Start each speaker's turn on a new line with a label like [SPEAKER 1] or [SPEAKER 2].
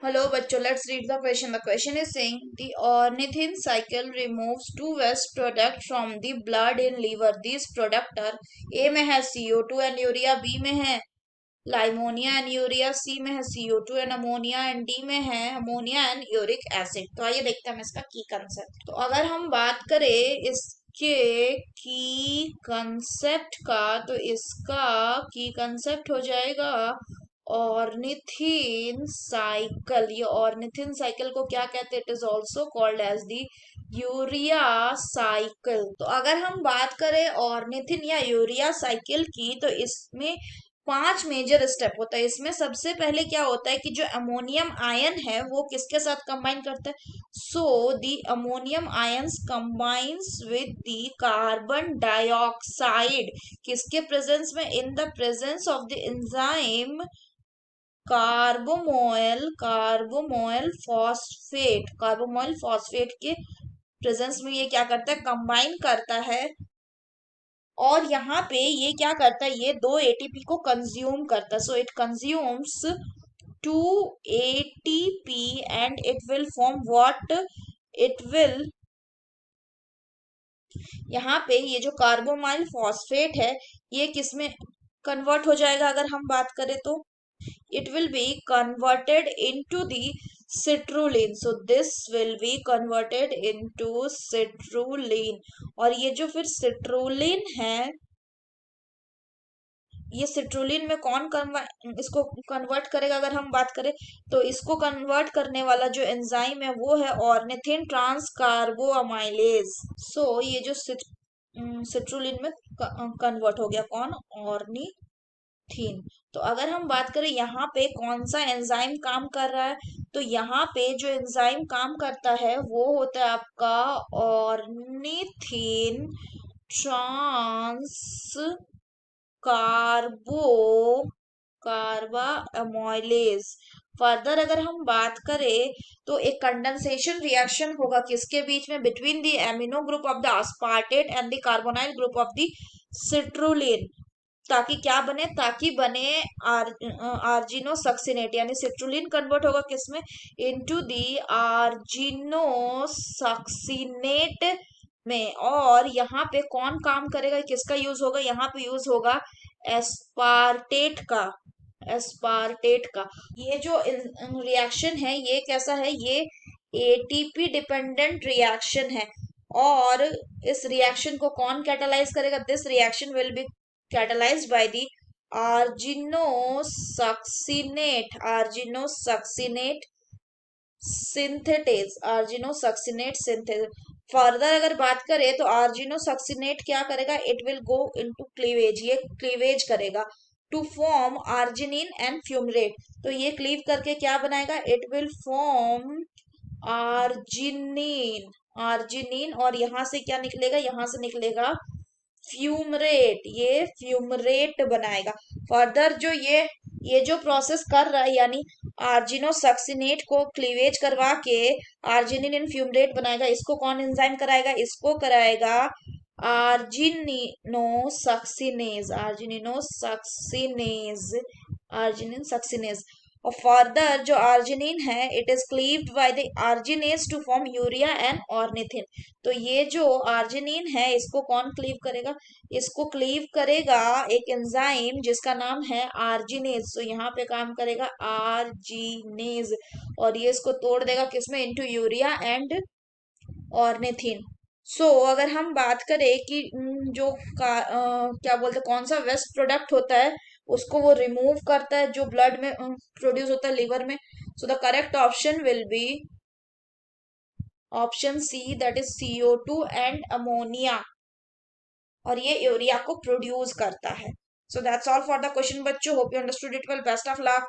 [SPEAKER 1] Hello, बच्चों. Let's read the question. The question is saying the ornithine cycle removes two waste products from the blood in liver. These products are A में है CO2 and urea, B में है लाइमोनिया and urea, सी में है CO2 and ammonia and D में है ammonia and uric acid. तो आइए देखते हैं हम इसका की कंसेप्ट. तो अगर हम बात करें इसके की कंसेप्ट का, तो इसका की कंसेप्ट हो जाएगा ऑर्निथिन साइकिल. ये ऑर्निथिन साइकिल को क्या कहते हैं? It is also called as the urea cycle. तो अगर हम बात करें ऑर्निथिन या यूरिया साइकिल की, तो इसमें 5 मेजर स्टेप होता है. इसमें सबसे पहले क्या होता है कि जो अमोनियम आयन है वो किसके साथ कंबाइन करता है? So the ammonium ions combines with the carbon dioxide. किसके प्रेजेंस में? In the presence of the enzyme carbamoyl phosphate के प्रेजेंस में ये क्या करता है? कंबाइन करता है. और यहाँ पे ये क्या करता है? ये 2 एटीपी को कंज्यूम करता है. So it consumes 2 ATP and it will form what? It will, यहाँ पे ये जो कार्बोमाइल फॉस्फेट है ये किसमें कन्वर्ट हो जाएगा? अगर हम बात करें तो it will be converted into the citrulline. So this will be converted into citrulline. और ये जो फिर citrulline है, ये सिट्रुलिन में कौन इसको कन्वर्ट करेगा? अगर हम बात करें तो इसको कन्वर्ट करने वाला जो एंजाइम है वो है ऑर्निथिन ट्रांसकार्बोअमाइलेज. सो ये जो सिट्रुलिन में कन्वर्ट हो गया. कौन? ऑर्निथिन. तो अगर हम बात करें यहाँ पे कौन सा एंजाइम काम कर रहा है, तो यहाँ पे जो एंजाइम काम करता है वो होता है आपका ऑर्निथिन ट्रांस कार्बा अमोइलेज. फर्दर अगर हम बात करें तो एक कंडेंसेशन रिएक्शन होगा किसके बीच में? Between the amino group of the अस्पार्टेट and the carbonyl group of the citrulline. ताकि क्या बने? ताकि बने आर्जिनो सक्सिनेट. यानी सिट्रुलिन कन्वर्ट होगा किसमें? इनटू द आर्जिनो सक्सिनेट में. और यहाँ पे कौन काम करेगा? किसका यूज होगा? यहाँ पे यूज होगा एस्पार्टेट का. एस्पार्टेट का. ये जो रिएक्शन है ये कैसा है? ये एटीपी डिपेंडेंट रिएक्शन है. और इस रिएक्शन को कौन कैटालाइज करेगा? This reaction will be catalyzed by the arginosaccinate synthesis. Further अगर बात करें तो आर्जिनोसक्सिनेट क्या करेगा? It will go into cleavage. ये क्लीवेज करेगा to form arginine and fumarate. तो ये क्लीव करके क्या बनाएगा? It will form arginine. Arginine. और यहां से क्या निकलेगा? यहां से निकलेगा फ्यूमरेट. ये फ्यूमरेट बनाएगा. फर्दर जो ये जो प्रोसेस कर रहा है, यानी आर्जिनोसक्सिनेट को क्लीवेज करवा के आर्जिनिन इन फ्यूमरेट बनाएगा. इसको कौन एंजाइम कराएगा? इसको कराएगा आर्जिनिनोसक्सिनेज. आर्जिनिन सक्सिनेज. और फर्दर जो आर्जिनिन है it is cleaved by the arginase to form urea and ornithine. तो ये जो आर्जिनिन है इसको कौन क्लीव करेगा? इसको क्लीव करेगा एक एंजाइम जिसका नाम है आर्जिनेज. तो यहाँ पे काम करेगा आर्जिनेज. और ये इसको तोड़ देगा किसमें? Into urea and ornithine. अगर हम बात करें कि जो क्या बोलते हैं, कौन सा वेस्ट प्रोडक्ट होता है उसको वो रिमूव करता है जो ब्लड में प्रोड्यूस होता है लिवर में. So the correct option will be option C, that is CO2 and ammonia. और ये यूरिया को प्रोड्यूस करता है. So that's all for the question बच्चों. Hope you understood it well. Best of luck.